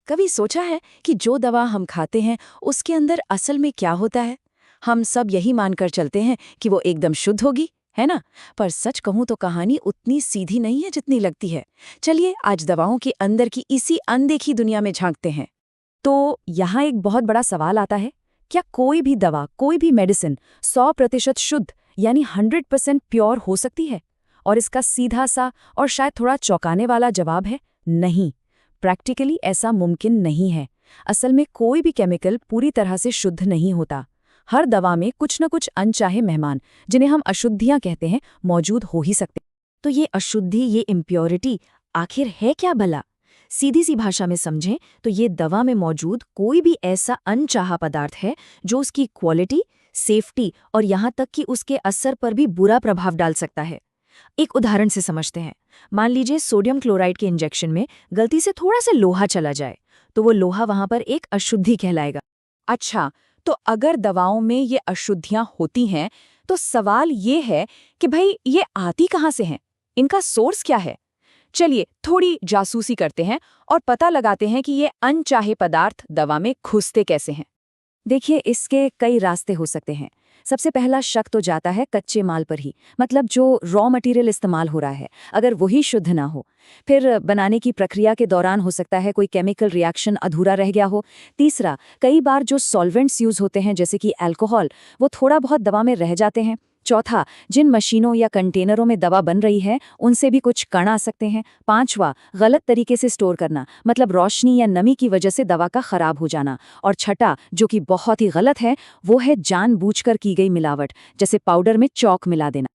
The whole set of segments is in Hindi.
कभी सोचा है कि जो दवा हम खाते हैं उसके अंदर असल में क्या होता है? हम सब यही मानकर चलते हैं कि वो एकदम शुद्ध होगी, है ना? पर सच कहूं तो कहानी उतनी सीधी नहीं है जितनी लगती है। चलिए आज दवाओं के अंदर की इसी अनदेखी दुनिया में झांकते हैं। तो यहाँ एक बहुत बड़ा सवाल आता है, क्या कोई भी दवा, कोई भी मेडिसिन 100% शुद्ध यानी 100% प्योर हो सकती है? और इसका सीधा सा और शायद थोड़ा चौंकाने वाला जवाब है नहीं। प्रैक्टिकली ऐसा मुमकिन नहीं है। असल में कोई भी केमिकल पूरी तरह से शुद्ध नहीं होता। हर दवा में कुछ न कुछ अनचाहे मेहमान, जिन्हें हम अशुद्धियां कहते हैं, मौजूद हो ही सकते। तो ये अशुद्धि, ये इम्प्योरिटी आखिर है क्या भला? सीधी सी भाषा में समझें तो ये दवा में मौजूद कोई भी ऐसा अनचाहा पदार्थ है जो उसकी क्वालिटी, सेफ्टी और यहाँ तक कि उसके असर पर भी बुरा प्रभाव डाल सकता है। एक उदाहरण से समझते हैं। मान लीजिए सोडियम क्लोराइड के इंजेक्शन में गलती से थोड़ा सा लोहा चला जाए, तो वो लोहा वहां पर एक अशुद्धि कहलाएगा। अच्छा, तो अगर दवाओं में ये अशुद्धियां होती हैं, तो सवाल ये है कि भाई ये आती कहाँ से हैं? इनका सोर्स क्या है? चलिए थोड़ी जासूसी करते हैं और पता लगाते हैं कि ये अनचाहे पदार्थ दवा में घुसते कैसे हैं। देखिए, इसके कई रास्ते हो सकते हैं। सबसे पहला शक तो जाता है कच्चे माल पर ही, मतलब जो रॉ मटेरियल इस्तेमाल हो रहा है, अगर वही शुद्ध ना हो। फिर बनाने की प्रक्रिया के दौरान हो सकता है कोई केमिकल रिएक्शन अधूरा रह गया हो। तीसरा, कई बार जो सॉल्वेंट्स यूज होते हैं जैसे कि अल्कोहल, वो थोड़ा बहुत दवा में रह जाते हैं। चौथा, जिन मशीनों या कंटेनरों में दवा बन रही है उनसे भी कुछ कण आ सकते हैं। पांचवा, गलत तरीके से स्टोर करना, मतलब रोशनी या नमी की वजह से दवा का खराब हो जाना। और छठा, जो कि बहुत ही गलत है, वो है जानबूझकर की गई मिलावट, जैसे पाउडर में चौक मिला देना।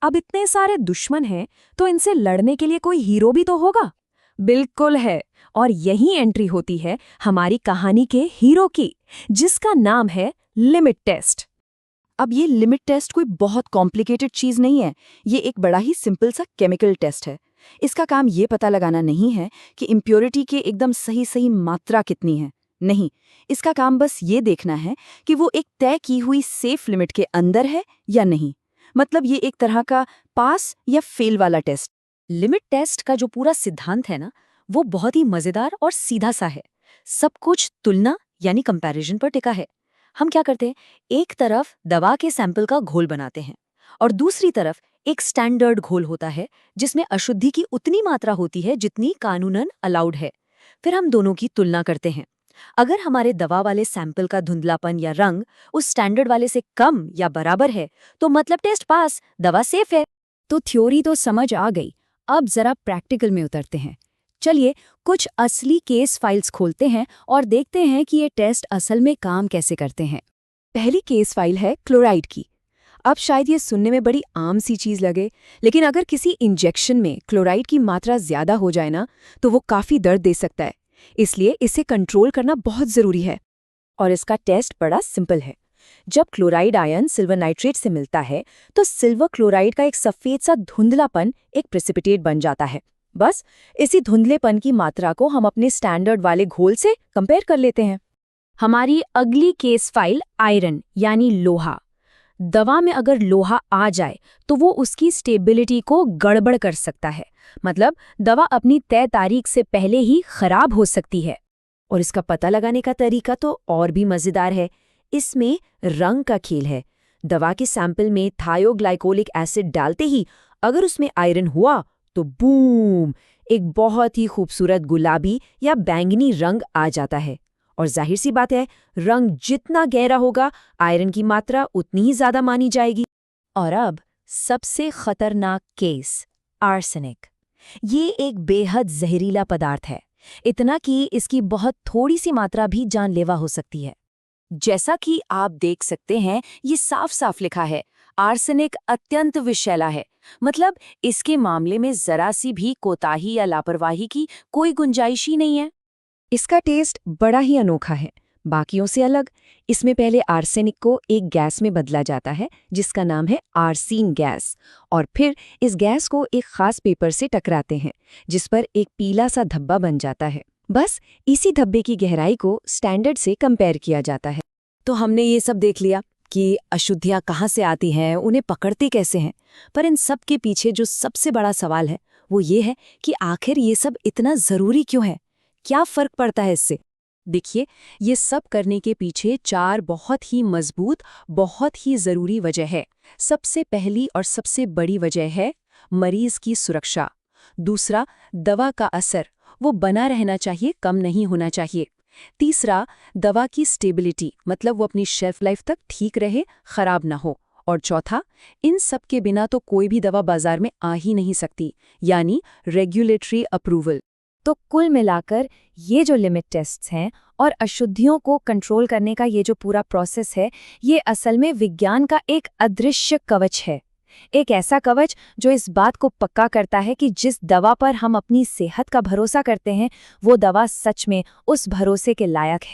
अब इतने सारे दुश्मन हैं, तो इनसे लड़ने के लिए कोई हीरो भी तो होगा। बिल्कुल है। और यही एंट्री होती है हमारी कहानी के हीरो की, जिसका नाम है लिमिट टेस्ट। अब ये लिमिट टेस्ट कोई बहुत कॉम्प्लिकेटेड चीज नहीं है। ये एक बड़ा ही सिंपल सा केमिकल टेस्ट है। इसका काम ये पता लगाना नहीं है कि इम्प्योरिटी के एकदम सही सही मात्रा कितनी है। नहीं, इसका काम बस ये देखना है कि वो एक तय की हुई सेफ लिमिट के अंदर है या नहीं। मतलब ये एक तरह का पास या फेल वाला टेस्ट। लिमिट टेस्ट का जो पूरा सिद्धांत है ना, वो बहुत ही मजेदार और सीधा सा है। सब कुछ तुलना यानी कंपैरिजन पर टिका है। हम क्या करते हैं, एक तरफ दवा के सैंपल का घोल बनाते हैं और दूसरी तरफ एक स्टैंडर्ड घोल होता है जिसमें अशुद्धि की उतनी मात्रा होती है जितनी कानूनन अलाउड है। फिर हम दोनों की तुलना करते हैं। अगर हमारे दवा वाले सैंपल का धुंधलापन या रंग उस स्टैंडर्ड वाले से कम या बराबर है, तो मतलब टेस्ट पास, दवा सेफ है। तो थ्योरी तो समझ आ गई। अब जरा प्रैक्टिकल में उतरते हैं। चलिए कुछ असली केस फाइल्स खोलते हैं और देखते हैं कि ये टेस्ट असल में काम कैसे करते हैं। पहली केस फाइल है क्लोराइड की। अब शायद ये सुनने में बड़ी आम सी चीज लगे, लेकिन अगर किसी इंजेक्शन में क्लोराइड की मात्रा ज्यादा हो जाए ना, तो वो काफी दर्द दे सकता है। इसलिए इसे कंट्रोल करना बहुत जरूरी है। और इसका टेस्ट बड़ा सिंपल है। जब क्लोराइड आयन सिल्वर नाइट्रेट से मिलता है, तो सिल्वर क्लोराइड का एक सफेद सा धुंधलापन एक प्रेसिपिटेट बन जाता है। बस इसी धुंधलेपन की मात्रा को हम अपने स्टैंडर्ड वाले घोल से कंपेयर कर लेते हैं। हमारी अगली केस फाइल आयरन यानी लोहा। दवा में अगर लोहा आ जाए तो वो उसकी स्टेबिलिटी को गड़बड़ कर सकता है। मतलब दवा अपनी तय तारीख से पहले ही खराब हो सकती है। और इसका पता लगाने का तरीका तो और भी मजेदार है। इसमें रंग का खेल है। दवा के सैंपल में थायोग्लाइकोलिक एसिड डालते ही अगर उसमें आयरन हुआ तो बूम, एक बहुत ही खूबसूरत गुलाबी या बैंगनी रंग आ जाता है। और जाहिर सी बात है, रंग जितना गहरा होगा, आयरन की मात्रा उतनी ही ज्यादा मानी जाएगी। और अब सबसे खतरनाक केस, आर्सेनिक। ये एक बेहद जहरीला पदार्थ है, इतना कि इसकी बहुत थोड़ी सी मात्रा भी जानलेवा हो सकती है। जैसा कि आप देख सकते हैं, ये साफ साफ लिखा है, आर्सेनिक अत्यंत विषैला है। मतलब इसके मामले में जरा सी भी कोताही या लापरवाही की कोई गुंजाइश ही नहीं है। इसका टेस्ट बड़ा ही अनोखा है, बाकियों से अलग। इसमें पहले आर्सेनिक को एक गैस में बदला जाता है जिसका नाम है आर्सीन गैस, और फिर इस गैस को एक खास पेपर से टकराते हैं जिस पर एक पीला सा धब्बा बन जाता है। बस इसी धब्बे की गहराई को स्टैंडर्ड से कंपेयर किया जाता है। तो हमने ये सब देख लिया कि अशुद्धियां कहाँ से आती हैं, उन्हें पकड़ते कैसे हैं। पर इन सब के पीछे जो सबसे बड़ा सवाल है वो ये है कि आखिर ये सब इतना ज़रूरी क्यों है? क्या फर्क पड़ता है इससे? देखिए, ये सब करने के पीछे 4 बहुत ही मजबूत, बहुत ही ज़रूरी वजह है। सबसे पहली और सबसे बड़ी वजह है मरीज की सुरक्षा। दूसरा, दवा का असर, वो बना रहना चाहिए, कम नहीं होना चाहिए। तीसरा, दवा की स्टेबिलिटी, मतलब वो अपनी शेल्फ लाइफ तक ठीक रहे, खराब ना हो। और चौथा, इन सब के बिना तो कोई भी दवा बाजार में आ ही नहीं सकती, यानी रेगुलेटरी अप्रूवल। तो कुल मिलाकर ये जो लिमिट टेस्ट्स हैं और अशुद्धियों को कंट्रोल करने का ये जो पूरा प्रोसेस है, ये असल में विज्ञान का एक अदृश्य कवच है। एक ऐसा कवच जो इस बात को पक्का करता है कि जिस दवा पर हम अपनी सेहत का भरोसा करते हैं, वो दवा सच में उस भरोसे के लायक है।